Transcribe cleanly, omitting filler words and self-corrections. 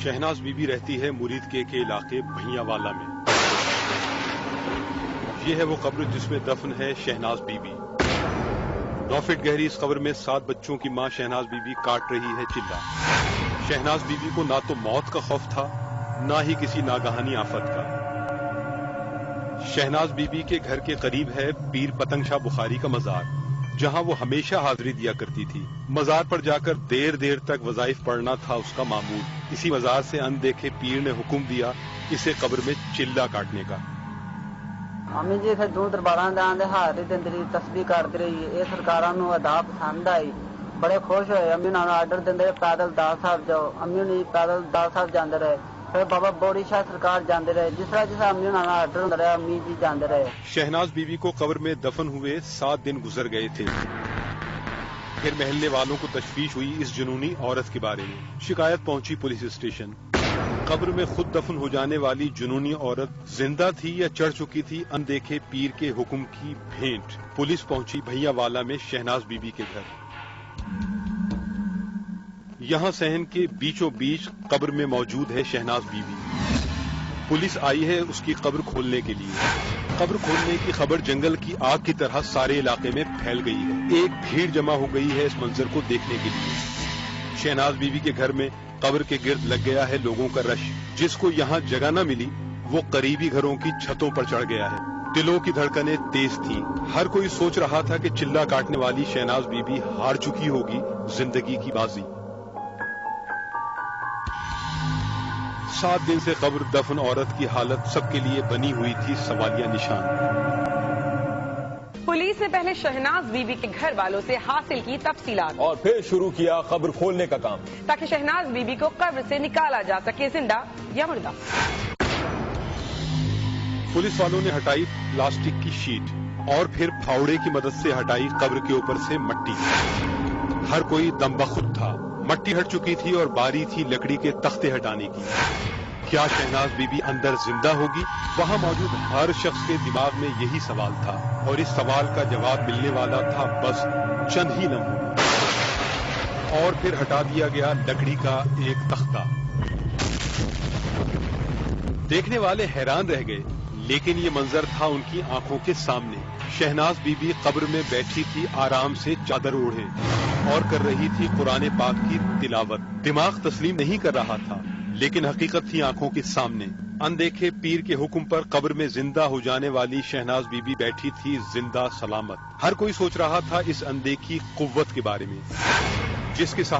Shahnaz be be رہتی ہے مرید کے علاقے بھیاں والا میں۔ یہ ہے وہ قبر جس میں دفن ہے شہناز بی بی۔ 9 فٹ گہری اس قبر میں 7 بچوں کی ماں شہناز بی بی کاٹ رہی ہے چلہ۔ شہناز بی بی کو نہ تو موت کا خوف تھا نہ ہی کسی ناگہانی آفت کا۔ شہناز بی بی کے گھر کے قریب ہے پیر پتنگ شاہ بخاری کا مزار، جہاں وہ ہمیشہ حاضری دیا کرتی تھی۔ مزار پر جا کر دیر دیر تک وظائف پڑھنا تھا اس کا معمول۔ اسی مزار سے اندیکھے پیر نے حکم دیا اسے قبر میں چلہ کاٹنے کا۔ امی جی اتنے دور دربار دے حاضری دینی رہی، تسبیح کرتی رہی، یہ سرکاراں نوں ادا پسند آئی، بڑے خوش ہوئے۔ امی نال آرڈر دے پیدل دال صاحب جاؤ، امی نے پیدل دال صاحب جاندے رہے۔ پھر بابا بوڑی شاہ سرکار جاندے رہے، جس طرح امی نال آرڈر ہوندا رہا امی جی جاندے رہے۔ شہناز بی بی کو قبر میں دفن ہوئے 7 دن گزر گئے تھے۔ پھر محلے والوں کو تشویش ہوئی اس جنونی عورت کے بارے میں۔ شکایت پہنچی پولیس اسٹیشن۔ قبر میں خود دفن ہو جانے والی جنونی عورت زندہ تھی یا چڑھ چکی تھی اندیکھے پیر کے حکم کی بھینٹ۔ پولیس پہنچی بھیاں والا میں شہناز بی بی کے گھر۔ یہاں صحن کے بیچوں بیچ قبر میں موجود ہے شہناز بی بی۔ پولیس آئی ہے اس کی قبر کھولنے کے لیے۔ قبر کھولنے کی خبر جنگل کی آگ کی طرح سارے علاقے میں پھیل گئی ہے۔ ایک بھیڑ جمع ہو گئی ہے اس منظر کو دیکھنے کے لیے۔ شہناز بی بی کے گھر میں قبر کے گرد لگ گیا ہے لوگوں کا رش۔ جس کو یہاں جگہ نہ ملی وہ قریبی گھروں کی چھتوں پر چڑھ گیا ہے۔ دلوں کی دھڑکنیں تیز تھیں۔ ہر کوئی سوچ رہا تھا کہ چلہ کاٹنے والی شہناز بی بی ہار چکی ہوگی زندگی کی بازی۔ 7 دن سے قبر دفن عورت کی حالت سب کے لیے بنی ہوئی تھی سوالیہ نشان۔ پولیس نے پہلے شہناز بی بی کے گھر والوں سے حاصل کی تفصیلات اور پھر شروع کیا قبر کھولنے کا کام، تاکہ شہناز بی بی کو قبر سے نکالا جا سکے زندہ یا مردہ۔ پولیس والوں نے ہٹائی پلاسٹک کی شیٹ اور پھر پھاوڑے کی مدد سے ہٹائی قبر کے اوپر سے مٹی۔ ہر کوئی دم بخود تھا۔ مٹی ہٹ چکی تھی اور باری تھی لکڑی کے تختے ہٹانے کی۔ کیا شہناز بی بی اندر زندہ ہوگی؟ وہاں موجود ہر شخص کے دماغ میں یہی سوال تھا، اور اس سوال کا جواب ملنے والا تھا بس چند ہی لمحوں میں۔ اور پھر ہٹا دیا گیا لکڑی کا ایک تختہ۔ دیکھنے والے حیران رہ گئے، لیکن یہ منظر تھا ان کی آنکھوں کے سامنے۔ شہناز بی بی قبر میں بیٹھی تھی آرام سے چادر اوڑھے اور کر رہی تھی قرآن پاک کی تلاوت۔ دماغ تسلیم نہیں کر رہا تھا، لیکن حقیقت تھی آنکھوں کے سامنے۔ اندیکھے پیر کے حکم پر قبر میں زندہ ہو جانے والی شہناز بی بی بیٹھی تھی زندہ سلامت۔ ہر کوئی سوچ رہا تھا اس اندیکھی قوت کے بارے میں جس کے ساتھ